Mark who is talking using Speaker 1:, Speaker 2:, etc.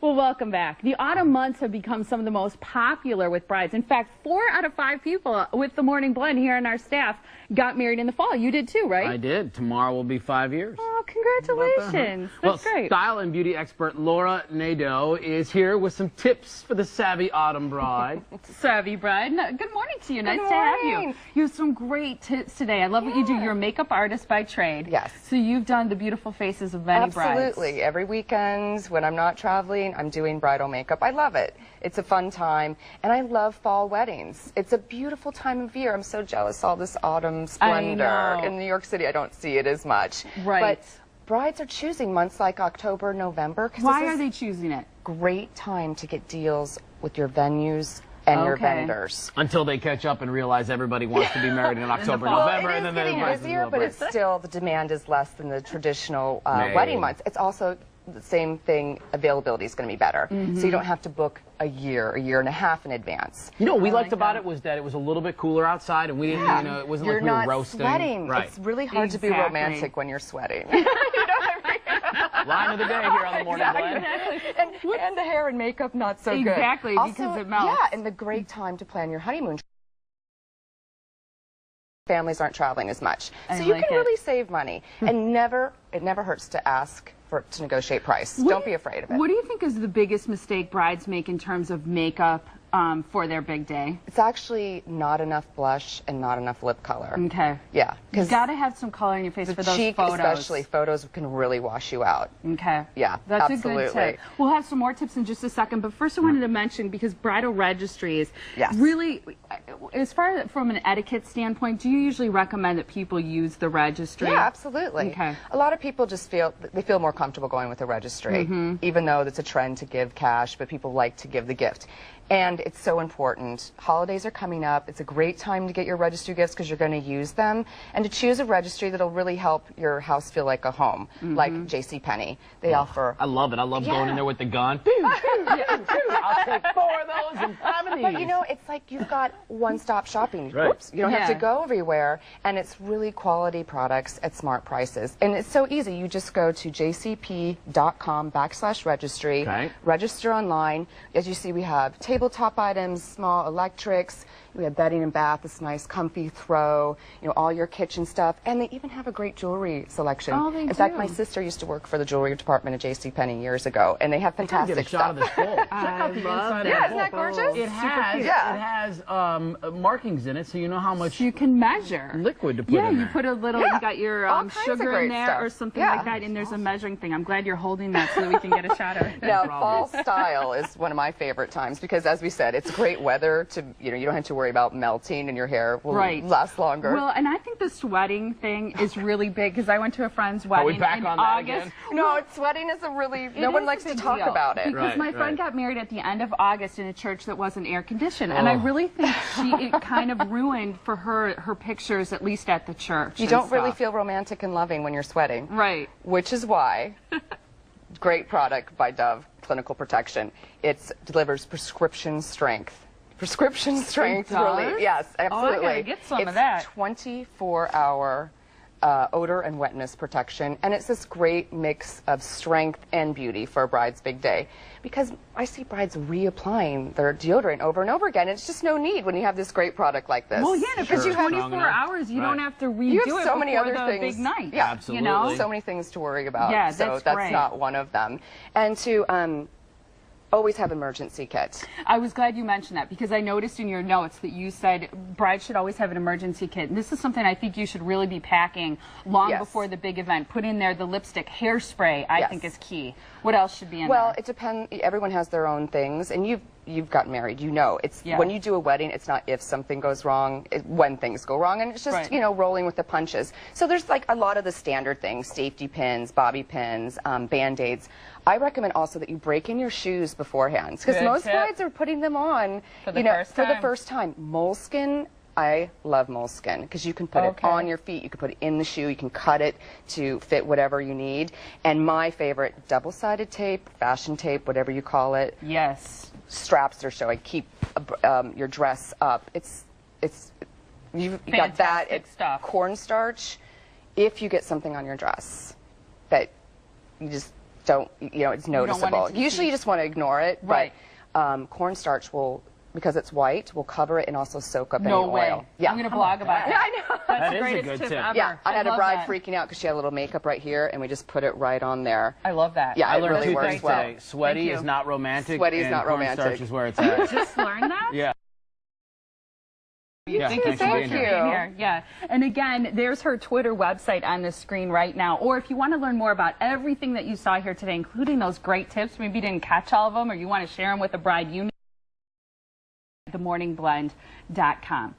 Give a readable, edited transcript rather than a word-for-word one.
Speaker 1: Well, welcome back. The autumn months have become some of the most popular with brides. In fact, 4 out of 5 people with the Morning Blend here on our staff got married in the fall. You did too, right?
Speaker 2: I did. Tomorrow will be 5 years.
Speaker 1: Oh, congratulations. That's great.
Speaker 2: Style and beauty expert Laura Nadeau is here with some tips for the savvy autumn bride.
Speaker 1: Savvy bride. Good morning to you. Nice
Speaker 3: Good
Speaker 1: to have
Speaker 3: morning.
Speaker 1: you. You have some great tips today. I love what you do. You're a makeup artist by trade.
Speaker 3: Yes.
Speaker 1: So you've done the beautiful faces of many brides.
Speaker 3: Absolutely. Every weekend when I'm not traveling, I'm doing bridal makeup. I love it. It's a fun time, and I love fall weddings. It's a beautiful time of year. I'm so jealous of all this autumn splendor.
Speaker 1: I know.
Speaker 3: In New York City, I don't see it as much.
Speaker 1: Right.
Speaker 3: But brides are choosing months like October, November.
Speaker 1: Why are they choosing it?
Speaker 3: Great time to get deals with your venues and your vendors.
Speaker 2: Until they catch up and realize everybody wants to be married in October,
Speaker 3: Well,
Speaker 2: November,
Speaker 3: it is
Speaker 2: and then
Speaker 3: getting busier, but it's still, the demand is less than the traditional wedding months. It's also the same thing, availability is going to be better. So you don't have to book a year and a half in advance.
Speaker 2: You know what we liked about it was that it was a little bit cooler outside, and we didn't, you know, it wasn't like we were roasting.
Speaker 3: You're not sweating.
Speaker 2: Right.
Speaker 3: It's really hard to be romantic when you're sweating.
Speaker 2: Line of the day here on the Morning Blend.
Speaker 3: And the hair and makeup not so good.
Speaker 1: Exactly, because it melts.
Speaker 3: Yeah, and the great time to plan your honeymoon. Families aren't traveling as much, so you can really save money. And it never hurts to ask to negotiate price. Don't be afraid of it.
Speaker 1: What do you think is the biggest mistake brides make in terms of makeup for their big day?
Speaker 3: It's actually not enough blush and not enough lip color.
Speaker 1: Okay.
Speaker 3: Yeah.
Speaker 1: You got to have some color in your face for those
Speaker 3: cheek,
Speaker 1: photos.
Speaker 3: especially, photos can really wash you out.
Speaker 1: Okay.
Speaker 3: Yeah,
Speaker 1: That's
Speaker 3: absolutely.
Speaker 1: a good tip. We'll have some more tips in just a second, but first I wanted to mention, because bridal registries, really, as far as from an etiquette standpoint, do you usually recommend that people use the registry?
Speaker 3: Yeah, absolutely.
Speaker 1: Okay.
Speaker 3: A lot of people just feel more comfortable going with the registry, even though it's a trend to give cash, but people like to give the gift. And it's so important. Holidays are coming up. It's a great time to get your registry gifts because you're going to use them. And to choose a registry that'll really help your house feel like a home, like JCPenney. They offer...
Speaker 2: I love it. I love going in there with the gun. I'll take 4 of those and 5 of these.
Speaker 3: But you know, it's like you've got one-stop shopping.
Speaker 2: Right.
Speaker 3: Whoops. You don't have to go everywhere. And it's really quality products at smart prices. And it's so easy. You just go to jcp.com/registry.
Speaker 2: Okay.
Speaker 3: Register online. As you see, we have tabletop items, small electrics. We have bedding and bath, this nice comfy throw, you know, all your kitchen stuff. And they even have a great jewelry selection.
Speaker 1: Oh, they do.
Speaker 3: In fact, my sister used to work for the jewelry department at JCPenney years ago, and they have fantastic
Speaker 2: Get a shot of this bowl. Check out the inside of the bowl.
Speaker 3: Isn't that gorgeous?
Speaker 2: It has markings in it, so you know how much
Speaker 1: you can measure
Speaker 2: liquid to put in there.
Speaker 1: Yeah, you put a little, you got your sugar in there or something like that, and there's a measuring thing. I'm glad you're holding that so that we can get a shot of it.
Speaker 3: Now, fall style is one of my favorite times because, as we said, it's great weather to, you know, you don't have to worry about melting and your hair will last longer.
Speaker 1: Well, and I think the sweating thing is really big because I went to a friend's wedding
Speaker 2: Are we back
Speaker 1: in
Speaker 2: on
Speaker 1: August.
Speaker 2: That again?
Speaker 3: No, sweating is a really, no one likes to talk about it.
Speaker 1: Because my friend got married at the end of August in a church that wasn't air conditioned, and I really think it kind of ruined for her pictures, at least at the church.
Speaker 3: You don't really feel romantic and loving when you're sweating.
Speaker 1: Right.
Speaker 3: Which is why, great product by Dove, Clinical Protection. It delivers prescription strength. Prescription strength, really. Yes, absolutely.
Speaker 1: Oh, I gotta get some of that.
Speaker 3: It's 24-hour odor and wetness protection, and it's this great mix of strength and beauty for a bride's big day. Because I see brides reapplying their deodorant over and over again. It's just no need when you have this great product like this.
Speaker 1: Well, yeah, because you have 24 hours, you don't have to redo it
Speaker 3: so many other
Speaker 1: the
Speaker 3: things.
Speaker 1: big night.
Speaker 3: Yeah,
Speaker 2: absolutely.
Speaker 3: You know, so many things to worry about.
Speaker 1: Yeah,
Speaker 3: so
Speaker 1: that's
Speaker 3: great. Not one of them. And to always have emergency kit.
Speaker 1: I was glad you mentioned that because I noticed in your notes that you said brides should always have an emergency kit. And this is something I think you should really be packing long before the big event. Put in there the lipstick, hairspray, I think is key. What else should be in there?
Speaker 3: Well, it depends. Everyone has their own things, and you've gotten married. You know, it's when you do a wedding, it's not if something goes wrong, when things go wrong, and it's just you know, rolling with the punches. So there's like a lot of the standard things: safety pins, bobby pins, Band-Aids. I recommend also that you break in your shoes beforehand, because most brides are putting them on for the first time. Moleskin. I love moleskin because you can put it on your feet, you can put it in the shoe, you can cut it to fit whatever you need. And my favorite, double-sided tape, fashion tape, whatever you call it.
Speaker 1: Yes.
Speaker 3: Straps are showing, keep your dress up. You got that. It's cornstarch. If you get something on your dress that you just don't, you know, it's noticeable. Usually you just want to ignore it,
Speaker 1: right.
Speaker 3: But cornstarch will, because it's white, will cover it and also soak up any
Speaker 1: oil.
Speaker 3: Yeah.
Speaker 1: I'm going to blog about it.
Speaker 3: Yeah, I know.
Speaker 1: That's the
Speaker 2: is a
Speaker 1: greatest
Speaker 2: good
Speaker 1: tip
Speaker 2: tip.
Speaker 1: ever.
Speaker 3: Yeah, I had a bride
Speaker 1: that.
Speaker 3: freaking out because she had a little makeup right here, and we just put it right on there.
Speaker 1: I love that.
Speaker 3: Yeah,
Speaker 2: I
Speaker 3: it
Speaker 2: learned
Speaker 3: really
Speaker 2: two
Speaker 3: works
Speaker 2: things
Speaker 3: well.
Speaker 2: today. Sweaty is not romantic.
Speaker 3: Sweaty is
Speaker 2: and
Speaker 3: not romantic.
Speaker 2: Cornstarch is where it's at.
Speaker 1: Just learn that?
Speaker 2: Yeah.
Speaker 1: Yeah,
Speaker 3: Thank
Speaker 1: thanks for being
Speaker 3: you.
Speaker 1: here. Yeah, and again, there's her Twitter website on the screen right now. Or if you want to learn more about everything that you saw here today, including those great tips, maybe you didn't catch all of them, or you want to share them with a bride you know, themorningblend.com.